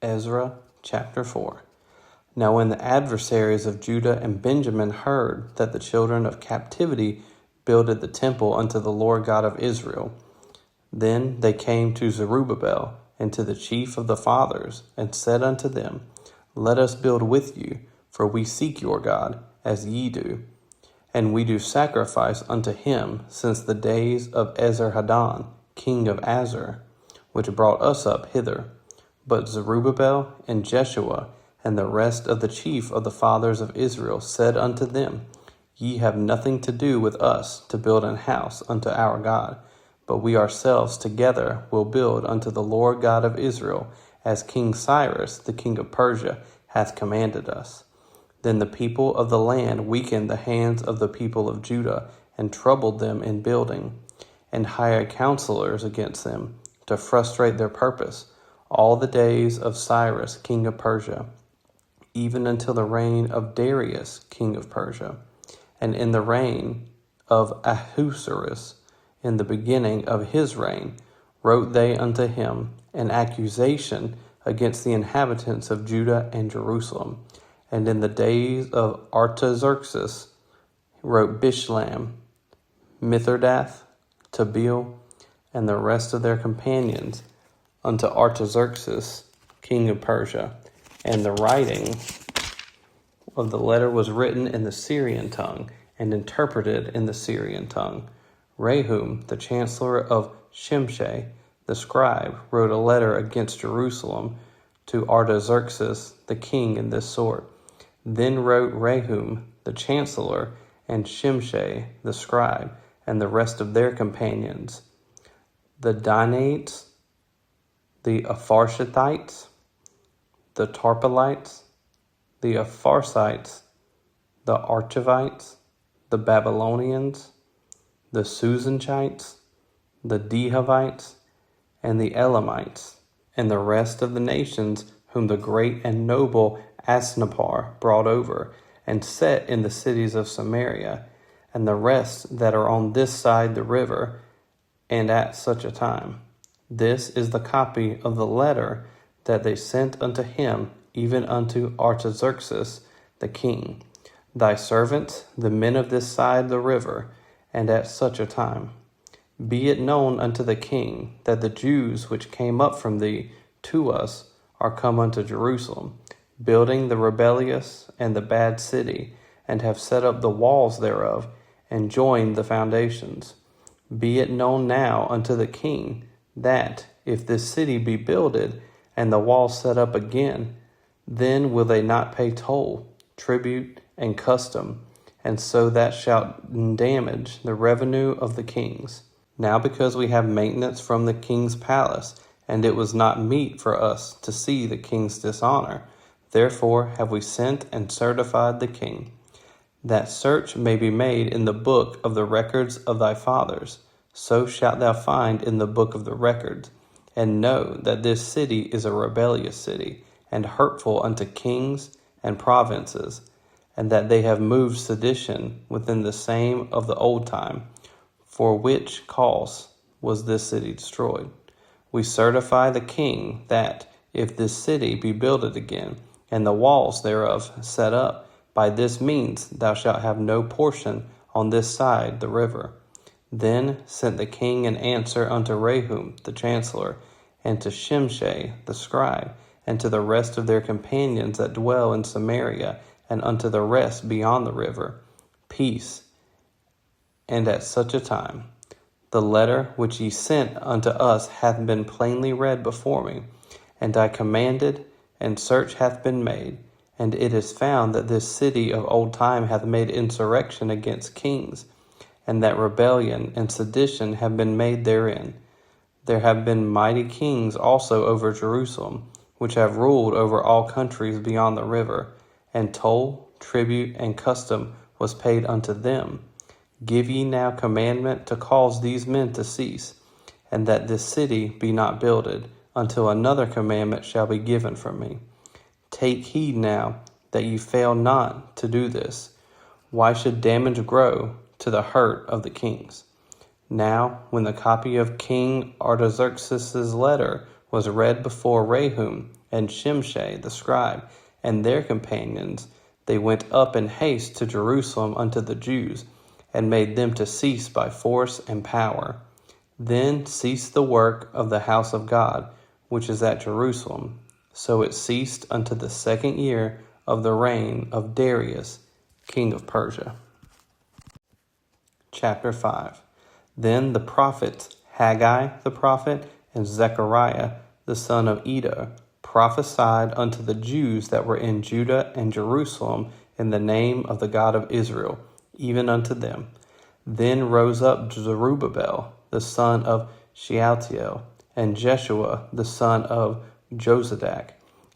Ezra chapter 4. Now when the adversaries of Judah and Benjamin heard that the children of captivity builded the temple unto the Lord God of Israel, then they came to Zerubbabel and to the chief of the fathers, and said unto them, Let us build with you, for we seek your God, as ye do. And we do sacrifice unto him since the days of Esarhaddon, king of Assur, which brought us up hither. But Zerubbabel and Jeshua and the rest of the chief of the fathers of Israel said unto them, Ye have nothing to do with us to build an house unto our God, but we ourselves together will build unto the Lord God of Israel, as King Cyrus, the king of Persia, hath commanded us. Then the people of the land weakened the hands of the people of Judah, and troubled them in building, and hired counselors against them, to frustrate their purpose, all the days of Cyrus, king of Persia, even until the reign of Darius, king of Persia. And in the reign of Ahasuerus, in the beginning of his reign, wrote they unto him an accusation against the inhabitants of Judah and Jerusalem. And in the days of Artaxerxes wrote Bishlam, Mithridath, Tabeel, and the rest of their companions unto Artaxerxes, king of Persia. And the writing of the letter was written in the Syrian tongue, and interpreted in the Syrian tongue. Rehum, the chancellor of Shimshai, the scribe, wrote a letter against Jerusalem to Artaxerxes, the king, in this sort. Then wrote Rehum, the chancellor, and Shimshai, the scribe, and the rest of their companions, the Danates, the Apharshathites, the Tarpelites, the Apharsites, the Archivites, the Babylonians, the Susanchites, the Dehavites, and the Elamites, and the rest of the nations whom the great and noble Asnapar brought over, and set in the cities of Samaria, and the rest that are on this side the river, and at such a time. This is the copy of the letter that they sent unto him, even unto Artaxerxes the king, thy servants, the men of this side the river, and at such a time. Be it known unto the king that the Jews which came up from thee to us are come unto Jerusalem, building the rebellious and the bad city, and have set up the walls thereof, and joined the foundations. Be it known now unto the king that, if this city be builded, and the walls set up again, then will they not pay toll, tribute, and custom, and so that shall damage the revenue of the kings. Now because we have maintenance from the king's palace, and it was not meet for us to see the king's dishonor, therefore have we sent and certified the king, that search may be made in the book of the records of thy fathers. So shalt thou find in the book of the records, and know that this city is a rebellious city, and hurtful unto kings and provinces, and that they have moved sedition within the same of the old time, for which cause was this city destroyed. We certify the king that, if this city be builded again, and the walls thereof set up, by this means thou shalt have no portion on this side the river. Then sent the king an answer unto Rehum the chancellor, and to Shimshai the scribe, and to the rest of their companions that dwell in Samaria, and unto the rest beyond the river, peace. And at such a time, the letter which ye sent unto us hath been plainly read before me, and I commanded, and search hath been made, and it is found that this city of old time hath made insurrection against kings, and that rebellion and sedition have been made therein. There have been mighty kings also over Jerusalem, which have ruled over all countries beyond the river, and toll, tribute, and custom was paid unto them. Give ye now commandment to cause these men to cease, and that this city be not builded, until another commandment shall be given from me. Take heed now that ye fail not to do this. Why should damage grow to the hurt of the kings? Now, when the copy of King Artaxerxes' letter was read before Rehum and Shimshai the scribe, and their companions, they went up in haste to Jerusalem unto the Jews, and made them to cease by force and power. Then ceased the work of the house of God, which is at Jerusalem. So it ceased unto the 2nd year of the reign of Darius, king of Persia. Chapter 5. Then the prophets Haggai the prophet and Zechariah the son of Iddo prophesied unto the Jews that were in Judah and Jerusalem in the name of the God of Israel, even unto them. Then rose up Zerubbabel the son of Shealtiel, and Jeshua the son of Jozadak,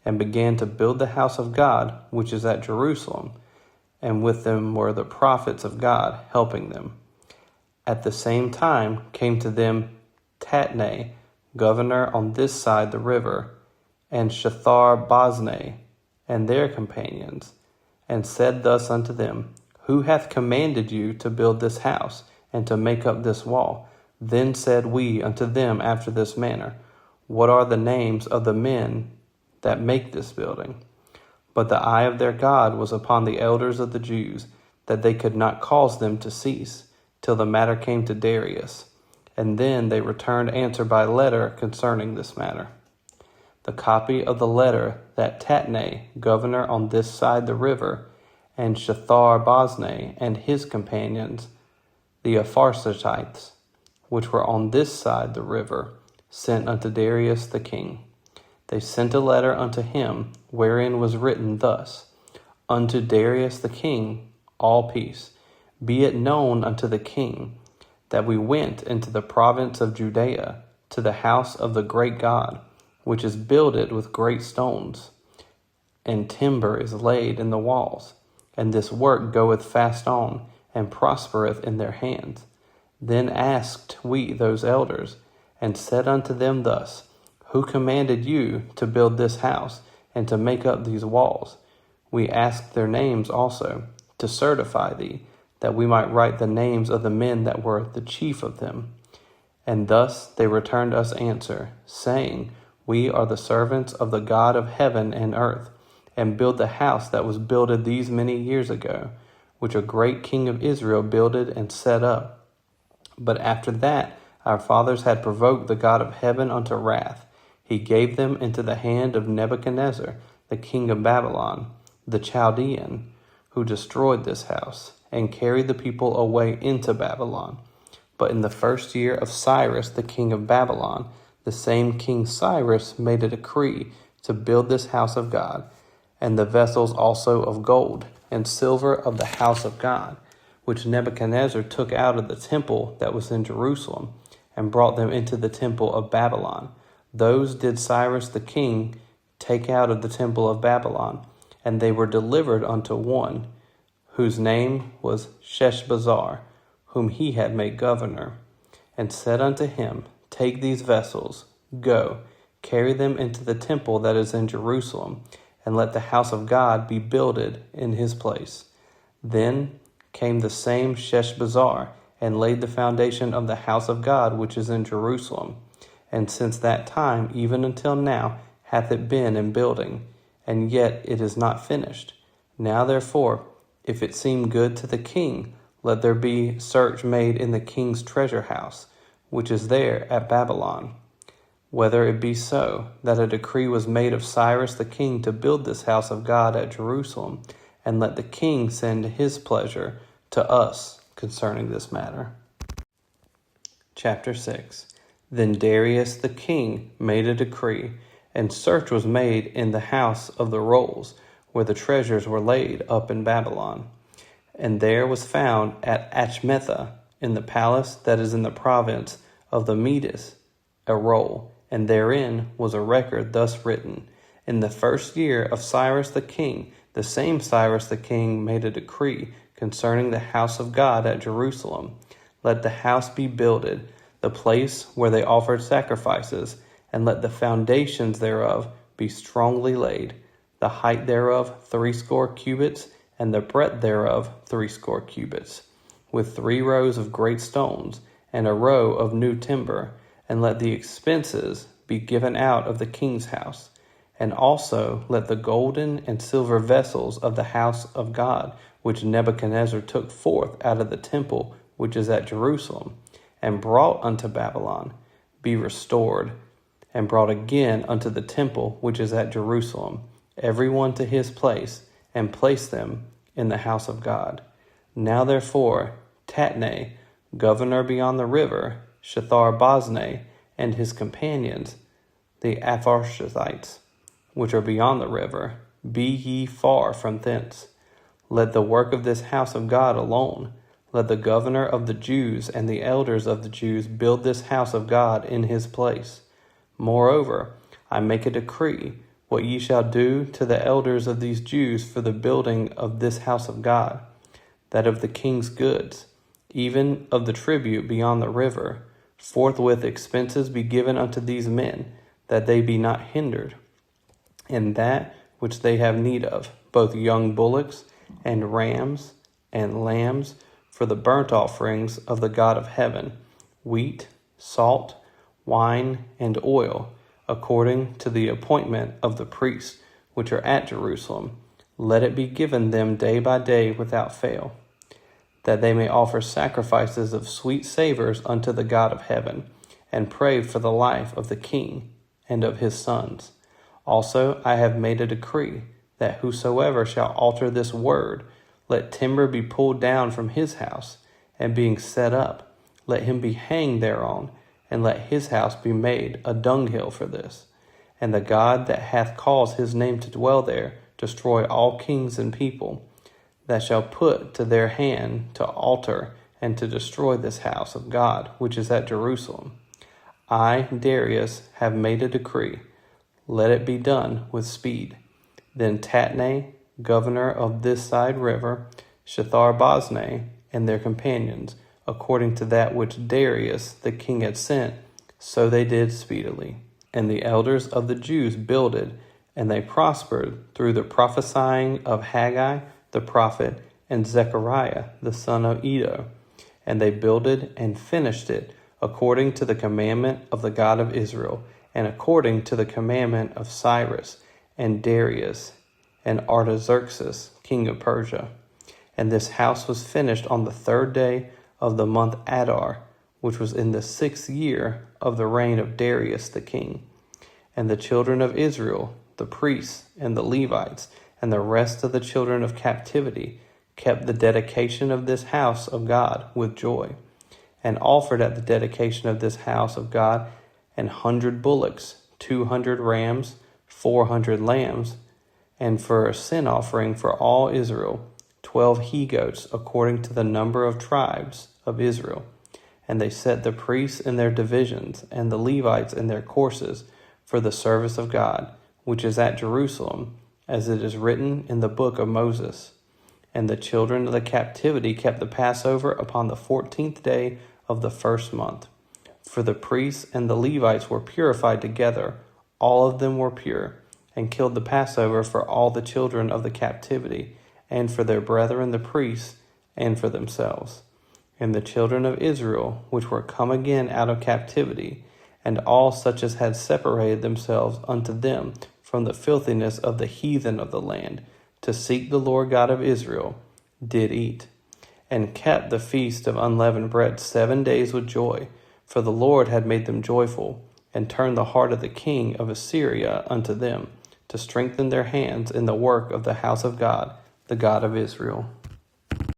and began to build the house of God, which is at Jerusalem. And with them were the prophets of God, helping them. At the same time came to them Tatnai, governor on this side the river, and Shethar-boznai, and their companions, and said thus unto them, Who hath commanded you to build this house, and to make up this wall? Then said we unto them after this manner, What are the names of the men that make this building? But the eye of their God was upon the elders of the Jews, that they could not cause them to cease, till the matter came to Darius. And then they returned answer by letter concerning this matter. The copy of the letter that Tatnai, governor on this side the river, and Shethar-boznai and his companions, the Apharsatites, which were on this side the river, sent unto Darius the king. They sent a letter unto him, wherein was written thus, Unto Darius the king, all peace. Be it known unto the king, that we went into the province of Judea, to the house of the great God, which is builded with great stones, and timber is laid in the walls, and this work goeth fast on, and prospereth in their hands. Then asked we those elders, and said unto them thus, Who commanded you to build this house, and to make up these walls? We asked their names also, to certify thee, that we might write the names of the men that were the chief of them. And thus they returned us answer, saying, We are the servants of the God of heaven and earth, and build the house that was builded these many years ago, which a great king of Israel builded and set up. But after that our fathers had provoked the God of heaven unto wrath. He gave them into the hand of Nebuchadnezzar, the king of Babylon, the Chaldean, who destroyed this house, and carried the people away into Babylon. But in the 1st year of Cyrus, the king of Babylon, the same King Cyrus made a decree to build this house of God, and the vessels also of gold and silver of the house of God, which Nebuchadnezzar took out of the temple that was in Jerusalem, and brought them into the temple of Babylon. Those did Cyrus the king take out of the temple of Babylon, and they were delivered unto one, whose name was Sheshbazzar, whom he had made governor, and said unto him, Take these vessels, go, carry them into the temple that is in Jerusalem, and let the house of God be builded in his place. Then came the same Sheshbazzar, and laid the foundation of the house of God which is in Jerusalem. And since that time, even until now, hath it been in building, and yet it is not finished. Now therefore, if it seem good to the king, let there be search made in the king's treasure house, which is there at Babylon, whether it be so, that a decree was made of Cyrus the king to build this house of God at Jerusalem, and let the king send his pleasure to us concerning this matter. Chapter 6. Then Darius the king made a decree, and search was made in the house of the rolls, where the treasures were laid up in Babylon. And there was found at Achmetha, in the palace that is in the province of the Medes, a roll, and therein was a record thus written, In the 1st year of Cyrus the king, the same Cyrus the king made a decree concerning the house of God at Jerusalem. Let the house be builded, the place where they offered sacrifices, and let the foundations thereof be strongly laid, the height thereof 60 cubits, and the breadth thereof 60 cubits, with 3 rows of great stones, and a row of new timber, and let the expenses be given out of the king's house. And also let the golden and silver vessels of the house of God, which Nebuchadnezzar took forth out of the temple which is at Jerusalem, and brought unto Babylon, be restored, and brought again unto the temple which is at Jerusalem, every one to his place, and place them in the house of God. Now therefore, Tatnai, governor beyond the river, Shethar-boznai, and his companions, the Apharshathites, which are beyond the river, be ye far from thence. Let the work of this house of God alone. Let the governor of the Jews and the elders of the Jews build this house of God in his place. Moreover, I make a decree, what ye shall do to the elders of these Jews for the building of this house of God, that of the king's goods, even of the tribute beyond the river, forthwith expenses be given unto these men, that they be not hindered, and that which they have need of, both young bullocks and rams and lambs, for the burnt offerings of the God of heaven, wheat, salt, wine, and oil, according to the appointment of the priests which are at Jerusalem. Let it be given them day by day without fail, that they may offer sacrifices of sweet savors unto the God of heaven, and pray for the life of the king and of his sons. Also I have made a decree, that whosoever shall alter this word, let timber be pulled down from his house, and being set up, let him be hanged thereon, and let his house be made a dunghill for this. And the God that hath caused his name to dwell there, destroy all kings and people, that shall put to their hand to alter and to destroy this house of God, which is at Jerusalem. I, Darius, have made a decree. Let it be done with speed. Then Tatnai, governor of this side river, Shethar-boznai, and their companions, according to that which Darius the king had sent, so they did speedily. And the elders of the Jews builded, and they prospered through the prophesying of Haggai the prophet and Zechariah the son of Iddo. And they builded and finished it according to the commandment of the God of Israel, and according to the commandment of Cyrus and Darius and Artaxerxes, king of Persia. And this house was finished on the 3rd day of the month Adar, which was in the 6th year of the reign of Darius the king. And the children of Israel, the priests and the Levites, and the rest of the children of captivity, kept the dedication of this house of God with joy, and offered at the dedication of this house of God 100 bullocks, 200 rams, 400 lambs, and for a sin offering for all Israel, 12 he-goats, according to the number of tribes of Israel. And they set the priests in their divisions, and the Levites in their courses, for the service of God, which is at Jerusalem, as it is written in the book of Moses. And the children of the captivity kept the Passover upon the 14th day of the 1st month. For the priests and the Levites were purified together, all of them were pure, and killed the Passover for all the children of the captivity, and for their brethren the priests, and for themselves. And the children of Israel, which were come again out of captivity, and all such as had separated themselves unto them from the filthiness of the heathen of the land, to seek the Lord God of Israel, did eat, and kept the feast of unleavened bread 7 days with joy, for the Lord had made them joyful, and turned the heart of the king of Assyria unto them, to strengthen their hands in the work of the house of God, the God of Israel.